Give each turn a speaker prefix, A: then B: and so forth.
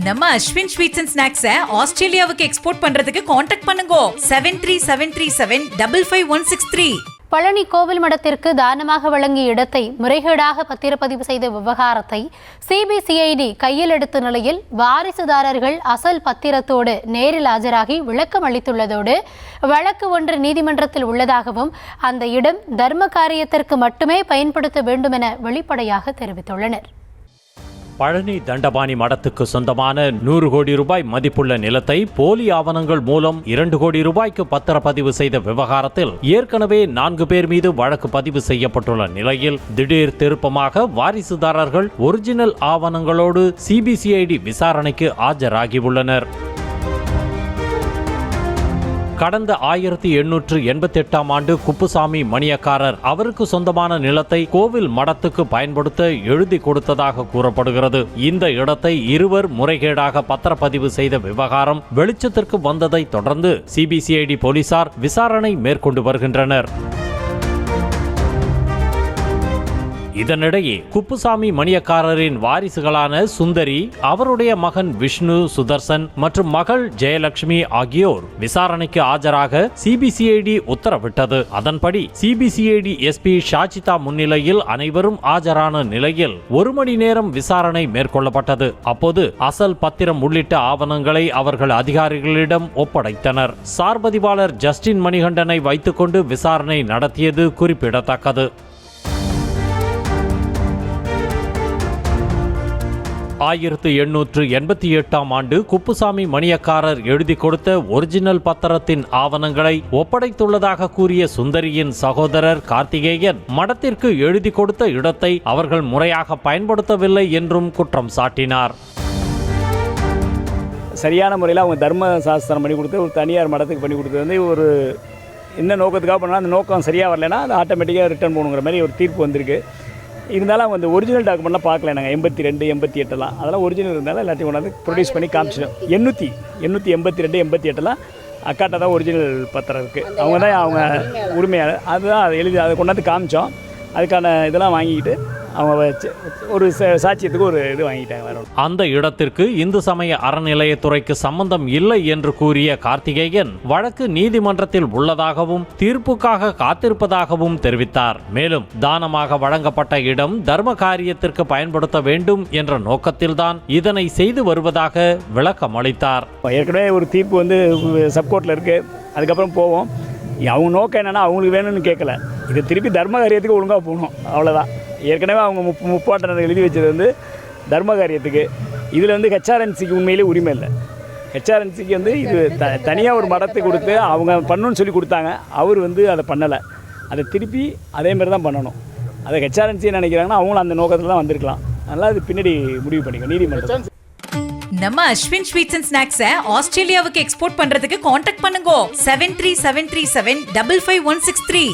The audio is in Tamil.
A: நம்ம அஸ்வின் ஸ்வீட்ஸ் அண்ட் ஸ்நாக்ஸை ஆஸ்திரேலியாவுக்கு எக்ஸ்போர்ட் பண்றதுக்கு காண்டாக்ட் பண்ணுங்க 7373755163.
B: பழனி கோவில் மடத்திற்கு தானமாக வழங்கிய இடத்தை முறைகேடாக பத்திரப்பதிவு செய்த விவகாரத்தை சிபிசிஐடி கையில் எடுத்த நிலையில் வாரிசுதாரர்கள் அசல் பத்திரத்தோடு நேரில் ஆஜராகி விளக்கம் அளித்துள்ளதோடு வழக்கு ஒன்று நீதிமன்றத்தில் உள்ளதாகவும் அந்த இடம் தர்ம காரியத்திற்கு மட்டுமே பயன்படுத்த வேண்டும் என வெளிப்படையாக தெரிவித்துள்ளனர்.
C: பழனி தண்டபாணி மடத்துக்கு சொந்தமான 100 கோடி ரூபாய் மதிப்புள்ள நிலத்தை போலி ஆவணங்கள் மூலம் 2 கோடி ரூபாய்க்கு பத்திரப்பதிவு செய்த விவகாரத்தில் ஏற்கனவே 4 பேர் மீது வழக்கு பதிவு செய்யப்பட்டுள்ள நிலையில் திடீர் திருப்பமாக வாரிசுதாரர்கள் ஒரிஜினல் ஆவணங்களோடு சிபிசிஐடி விசாரணைக்கு ஆஜராகியுள்ளனர். கடந்த 1888ஆம் ஆண்டு குப்புசாமி மணியக்காரர் அவருக்கு சொந்தமான நிலத்தை கோவில் மடத்துக்கு பயன்படுத்த எழுதி கொடுத்ததாக கூறப்படுகிறது. இந்த இடத்தை இருவர் முறைகேடாக பத்திரப்பதிவு செய்த விவகாரம் வெளிச்சத்திற்கு வந்ததை தொடர்ந்து சிபிசிஐடி போலீசார் விசாரணை மேற்கொண்டு வருகின்றனர். இதனிடையே குப்புசாமி மணியக்காரரின் வாரிசுகளான சுந்தரி, அவருடைய மகன் விஷ்ணு சுதர்சன் மற்றும் மகள் ஜெயலட்சுமி ஆகியோர் விசாரணைக்கு ஆஜராக சிபிசிஐடி உத்தரவிட்டது. அதன்படி சிபிசிஐடி எஸ்பி ஷாஜிதா முன்னிலையில் அனைவரும் ஆஜரான நிலையில் 1 மணி நேரம் விசாரணை மேற்கொள்ளப்பட்டது. அப்போது அசல் பத்திரம் உள்ளிட்ட ஆவணங்களை அவர்கள் அதிகாரிகளிடம் ஒப்படைத்தனர். சார்பதிவாளர் ஜஸ்டின் மணிகண்டனை வைத்துக்கொண்டு விசாரணை நடத்தியது குறிப்பிடத்தக்கது. 1888ஆம் ஆண்டு குப்புசாமி மணியக்காரர் எழுதி கொடுத்த ஒரிஜினல் பத்திரத்தின் ஆவணங்களை ஒப்படைத்துள்ளதாக கூறிய சுந்தரியின் சகோதரர் கார்த்திகேயன் மடத்திற்கு எழுதி கொடுத்த இடத்தை அவர்கள் முறையாக பயன்படுத்தவில்லை என்றும் குற்றம் சாட்டினார்.
D: சரியான முறையில் அவங்க தர்ம சாஸ்திரம் பண்ணி கொடுத்து ஒரு தனியார் மடத்துக்கு பண்ணி கொடுத்தது வந்து ஒரு என்ன நோக்கத்துக்காக பண்ணால் அந்த நோக்கம் சரியாக வரலைன்னா அது ஆட்டோமேட்டிக்காக ரிட்டர்ன் போகணுங்கிற மாதிரி ஒரு தீர்ப்பு வந்திருக்கு. இருந்தாலும் அவங்க அந்த ஒரிஜினல் டாக்குமெண்ட்லாம் பார்க்கல. நாங்கள் 82, 88 அதெல்லாம் ஒரிஜினல் இருந்தாலும் எல்லாத்தையும் கொண்டாந்து ப்ரொடியூஸ் பண்ணி காமிச்சிட்டோம். 882, 88 அக்காட்ட தான் ஒரிஜினல் பத்திரம் இருக்குது. அவங்க தான் அவங்க உரிமையாளர். அதுதான் அதை எழுதி அதை கொண்டாந்து காமிச்சோம். அதுக்கான இதெல்லாம் வாங்கிக்கிட்டு அவங்க ஒரு சாட்சியத்துக்கு ஒரு இது வாங்கிட்டாங்க. வேற
C: அந்த இடத்திற்கு இந்து சமய அறநிலையத்துறைக்கு சம்பந்தம் இல்லை என்று கூறிய கார்த்திகேயன் வழக்கு நீதிமன்றத்தில் உள்ளதாகவும் தீர்ப்புக்காக காத்திருப்பதாகவும் தெரிவித்தார். மேலும் தானமாக வழங்கப்பட்ட இடம் தர்ம காரியத்திற்கு பயன்படுத்த வேண்டும் என்ற நோக்கத்தில்தான் இதனை செய்து வருவதாக விளக்கம் அளித்தார்.
D: ஏற்கனவே ஒரு தீர்ப்பு வந்து சப்கோர்ட்டில் இருக்குது. அதுக்கப்புறம் போவோம். அவங்க நோக்கம் என்னென்னா அவங்களுக்கு வேணும்னு கேட்கல. இது திருப்பி தர்ம காரியத்துக்கு ஒழுங்காக போகணும், அவ்வளோதான். ஏற்கனவே அவங்க முப்பாட்டனர் எழுதி வச்சது வந்து தர்ம காரியத்துக்கு. இதில் வந்து ஹெச்ஆர்என்சிக்கு உண்மையிலே உரிமை இல்லை. ஹெச்ஆர்என்சிக்கு வந்து இது தனியாக ஒரு மடத்தை கொடுத்து அவங்க பண்ணணும்னு சொல்லி கொடுத்தாங்க. அவர் வந்து அதை பண்ணலை. அதை திருப்பி அதேமாதிரி தான் பண்ணணும். அதை ஹெச்ஆர்என்சி நினைக்கிறாங்கன்னா அவங்களும் அந்த நோக்கத்தில் தான் வந்திருக்கலாம். அதனால் அது பின்னாடி முடிவு பண்ணிக்கோ நீதிமன்றம்.
A: நம்ம அஸ்வின் ஸ்வீட்ஸ் அண்ட் ஸ்நாக்ஸை ஆஸ்திரேலியாவுக்கு எக்ஸ்போர்ட் பண்றதுக்கு காண்டாக்ட் பண்ணுங்க 7373755163.